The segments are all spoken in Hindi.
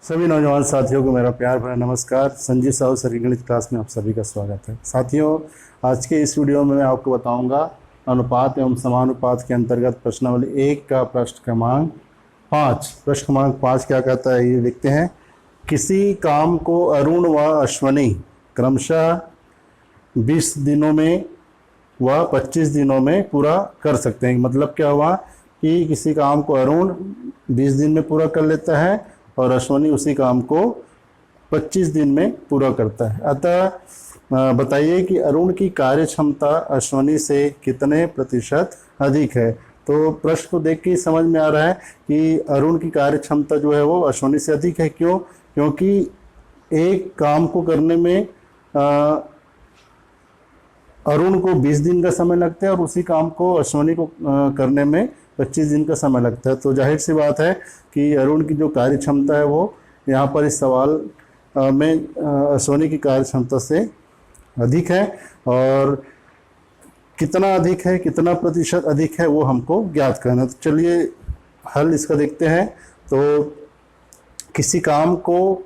सभी नौजवान साथियों को मेरा प्यार भरा नमस्कार। संजीव साहू सर की गणित क्लास में आप सभी का स्वागत है। साथियों, आज के इस वीडियो में मैं आपको बताऊंगा अनुपात एवं समानुपात के अंतर्गत प्रश्नावली 1 का प्रश्न क्रमांक 5। प्रश्न क्रमांक 5 क्या कहता है, ये देखते हैं। किसी काम को अरुण व अश्वनी क्रमशः 20 दिनों में व 25 दिनों में पूरा कर सकते हैं। मतलब क्या हुआ कि किसी काम को अरुण 20 दिन में पूरा कर लेता है और अश्वनी उसी काम को 25 दिन में पूरा करता है। अतः बताइए कि अरुण की कार्य क्षमता अश्वनी से कितने प्रतिशत अधिक है। तो प्रश्न को देख के ही समझ में आ रहा है कि अरुण की कार्य क्षमता जो है वो अश्वनी से अधिक है। क्यों? क्योंकि एक काम को करने में अरुण को 20 दिन का समय लगता है और उसी काम को अश्वनी को करने में 25 दिन का समय लगता है। तो जाहिर सी बात है कि अरुण की जो कार्य क्षमता है वो यहाँ पर इस सवाल में अश्वनी की कार्य क्षमता से अधिक है। और कितना अधिक है, कितना प्रतिशत अधिक है, वो हमको ज्ञात करना है। तो चलिए हल इसका देखते हैं। तो किसी काम को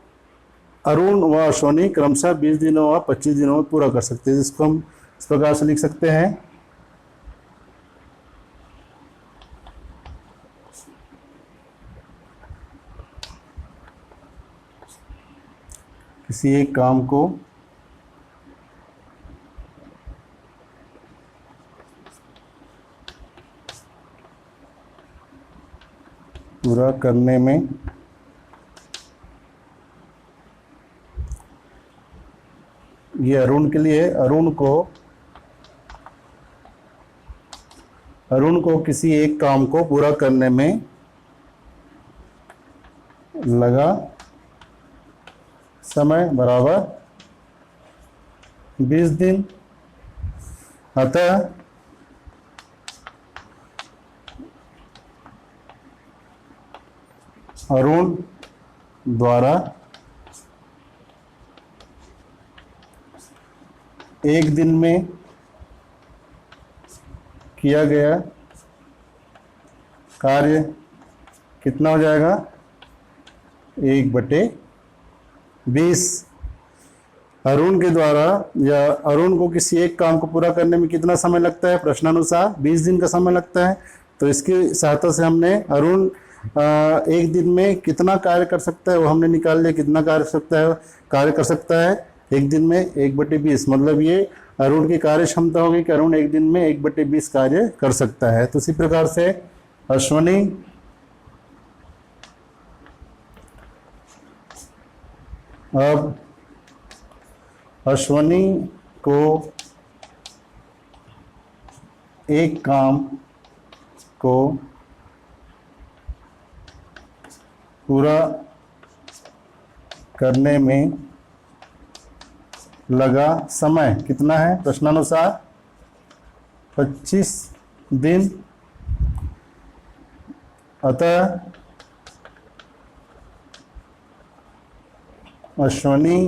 अरुण व अश्वनी क्रमशः 20 दिनों व 25 दिनों में पूरा कर सकते हैं, जिसको हम इस प्रकार से लिख सकते हैं। किसी एक काम को पूरा करने में ये अरुण के लिए, अरुण को किसी एक काम को पूरा करने में लगा समय बराबर 20 दिन। अतः अरुण द्वारा एक दिन में किया गया कार्य कितना हो जाएगा? 1/20। अरुण के द्वारा या अरुण को किसी एक काम को पूरा करने में कितना समय लगता है? प्रश्नानुसार 20 दिन का समय लगता है। तो इसकी सहायता से हमने अरुण एक दिन में कितना कार्य कर सकता है वो हमने निकाल लिया। कितना कार्य कर सकता है एक दिन में? 1/20। मतलब ये अरुण की कार्य क्षमता होगी कि अरुण एक दिन में 1/20 कार्य कर सकता है। तो इसी प्रकार से अश्वनी अब अश्वनी को एक काम को पूरा करने में लगा समय कितना है? प्रश्नानुसार 25 दिन। अतः अश्वनी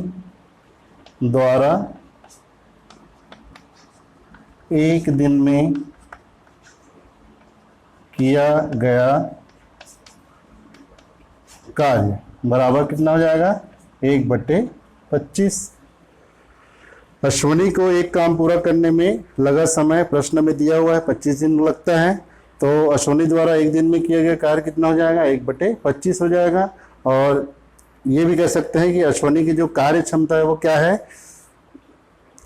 द्वारा एक दिन में किया गया कार्य बराबर कितना हो जाएगा? 1/25। अश्वनी को एक काम पूरा करने में लगा समय प्रश्न में दिया हुआ है 25 दिन लगता है। तो अश्वनी द्वारा एक दिन में किया गया कार्य कितना हो जाएगा? 1/25 हो जाएगा। और ये भी कह सकते हैं कि अश्वनी की जो कार्य क्षमता है वो क्या है?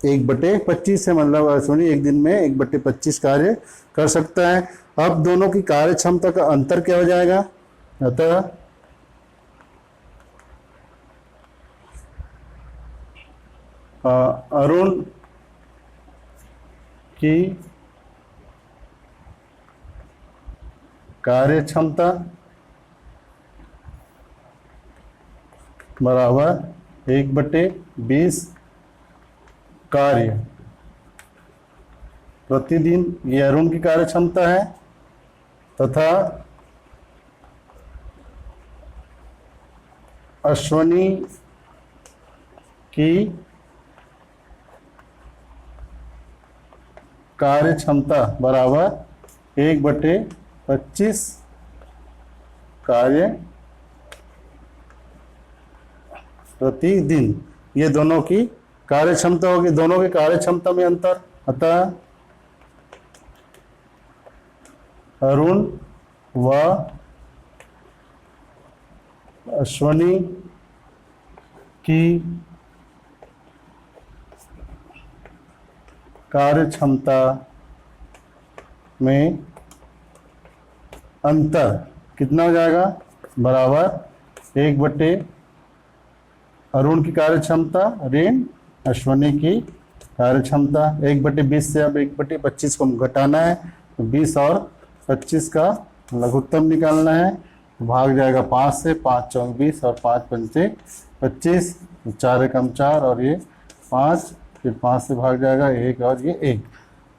1/25 है। मतलब अश्वनी एक दिन में 1/25 कार्य कर सकता है। अब दोनों की कार्य क्षमता का अंतर क्या हो जाएगा? अतः अरुण की कार्य क्षमता बराबर 1/20 कार्य प्रतिदिन, ये अरुण की कार्य क्षमता है, तथा अश्वनी की कार्य क्षमता बराबर 1/25 कार्य प्रतिदिन। ये दोनों की कार्य क्षमता होगी, दोनों की कार्य क्षमता में अंतर। अतः अरुण व अश्वनी की कार्य क्षमता में अंतर कितना हो जाएगा, बराबर 1/, अरुण की कार्य क्षमता ऋण अश्वनी की कार्य क्षमता। 1/20 से अब 1/25 को घटाना है, 20 और 25 का लघुत्तम निकालना है। भाग जाएगा 5 से, 5 चौक 20 और 5 पंचे 25, 4 एकम 4 और ये 5, फिर 5 से भाग जाएगा 1 और ये 1,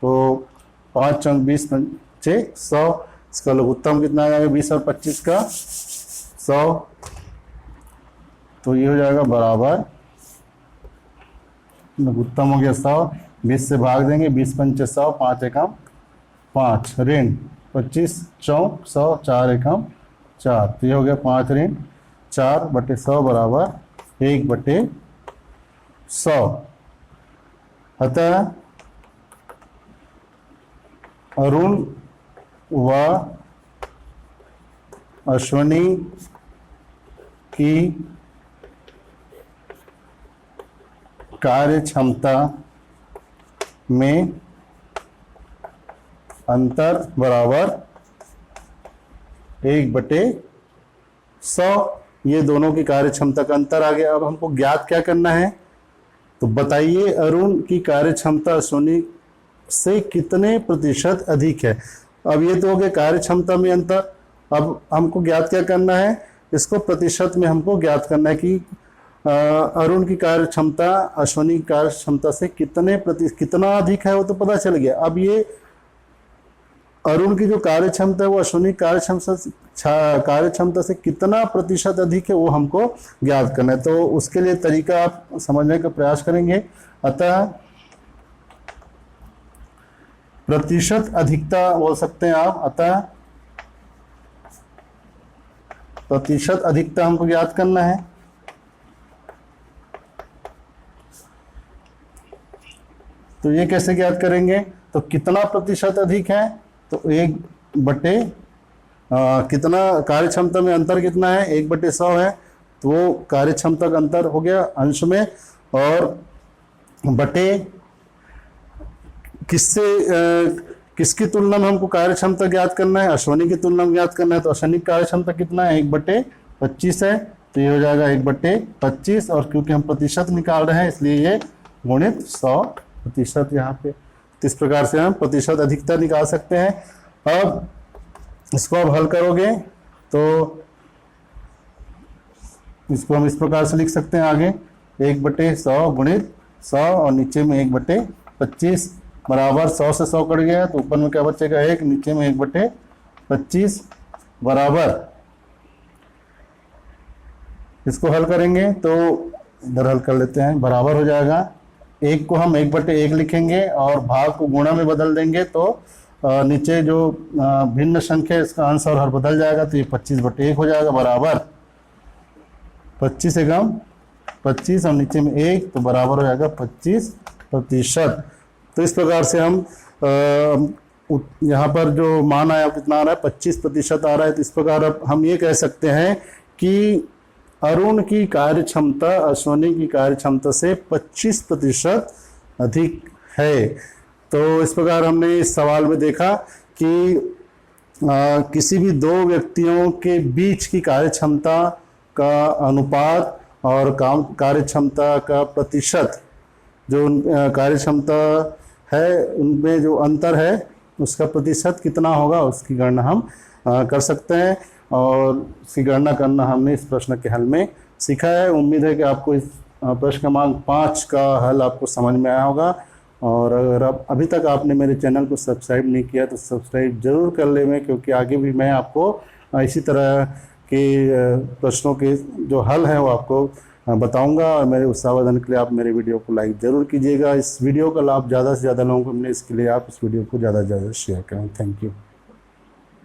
तो 5 चौक 20 पंचे 100। इसका लघुत्तम कितना आ जाएगा, 20 और 25 का 100, तो ये हो जाएगा बराबर, लघुत्तम हो गया 100, 20 से भाग देंगे, 20 पंचे 100, 5 एकम 5 ऋण 25 चौक 100, 4 एकम 4, तो ये हो गया 5 ऋण 4/100 बराबर 1/100। अतः अरुण व अश्वनी की कार्य क्षमता में अंतर बराबर 1/100। ये दोनों की कार्य क्षमता का अंतर आ गया। अब हमको ज्ञात क्या करना है, तो बताइए अरुण की कार्य क्षमता अश्वनी से कितने प्रतिशत अधिक है। अब ये तो हो गया कार्य क्षमता में अंतर। अब हमको ज्ञात क्या करना है, इसको प्रतिशत में हमको ज्ञात करना है कि अरुण की कार्य क्षमता अश्वनी की कार्य क्षमता से कितना अधिक है, वो तो पता चल गया। अब ये अरुण की जो कार्य क्षमता है वो अश्वनी कार्य क्षमता से कितना प्रतिशत अधिक है, वो हमको ज्ञात करना है। तो उसके लिए तरीका आप समझने का प्रयास करेंगे। अतः प्रतिशत अधिकता बोल सकते हैं आप। अतः प्रतिशत अधिकता हमको ज्ञात करना है। तो ये कैसे ज्ञात करेंगे, तो कितना प्रतिशत अधिक है, तो 1/, कितना कार्य क्षमता में अंतर कितना है, 1/100 है, तो वो कार्य क्षमता का अंतर हो गया अंश में, और बटे किसकी तुलना में हमको कार्य क्षमता ज्ञात करना है, अश्वनी की तुलना में ज्ञात करना है। तो अश्वनी की कार्य क्षमता कितना है, 1/25 है, तो ये हो जाएगा 1/25, और क्योंकि हम प्रतिशत निकाल रहे हैं इसलिए ये गुणित 100% यहाँ पे। तो इस प्रकार से हम प्रतिशत अधिकता निकाल सकते हैं। अब इसको आप हल करोगे तो इसको हम इस प्रकार से लिख सकते हैं आगे, 1/100 गुणित 100 और नीचे में 1/25 बराबर 100 से 100 कट गया, तो ऊपर में क्या बचेगा 1, नीचे में 1/25 बराबर। इसको हल करेंगे तो इधर हल कर लेते हैं, बराबर हो जाएगा, 1 को हम 1/1 लिखेंगे और भाग को गुणा में बदल देंगे, तो नीचे जो भिन्न संख्या इसका अंश और हर बदल जाएगा, तो ये 25/1 हो जाएगा बराबर 25 एकम 25 और नीचे में 1, तो बराबर हो जाएगा 25%। तो इस प्रकार से हम यहाँ पर जो मान आया कितना आ रहा है, 25% आ रहा है। तो इस प्रकार अब हम ये कह सकते हैं कि अरुण की कार्य क्षमता अश्वनी की कार्य क्षमता से 25% अधिक है। तो इस प्रकार हमने इस सवाल में देखा कि किसी भी दो व्यक्तियों के बीच की कार्य क्षमता का अनुपात और कार्य क्षमता का प्रतिशत, जो कार्य क्षमता है उनमें जो अंतर है उसका प्रतिशत कितना होगा, उसकी गणना हम कर सकते हैं। और इसकी गणना करना हमने इस प्रश्न के हल में सीखा है। उम्मीद है कि आपको इस प्रश्न क्रमांक 5 का हल आपको समझ में आया होगा। और अगर आप अभी तक आपने मेरे चैनल को सब्सक्राइब नहीं किया तो सब्सक्राइब जरूर कर लें, क्योंकि आगे भी मैं आपको इसी तरह के प्रश्नों के जो हल हैं वो आपको बताऊंगा। और मेरे उत्साहवर्धन के लिए आप मेरे वीडियो को लाइक ज़रूर कीजिएगा। इस वीडियो का लाभ ज़्यादा से ज़्यादा लोगों को मिले, इसके लिए आप इस वीडियो को ज़्यादा से ज़्यादा शेयर करें। Thank you.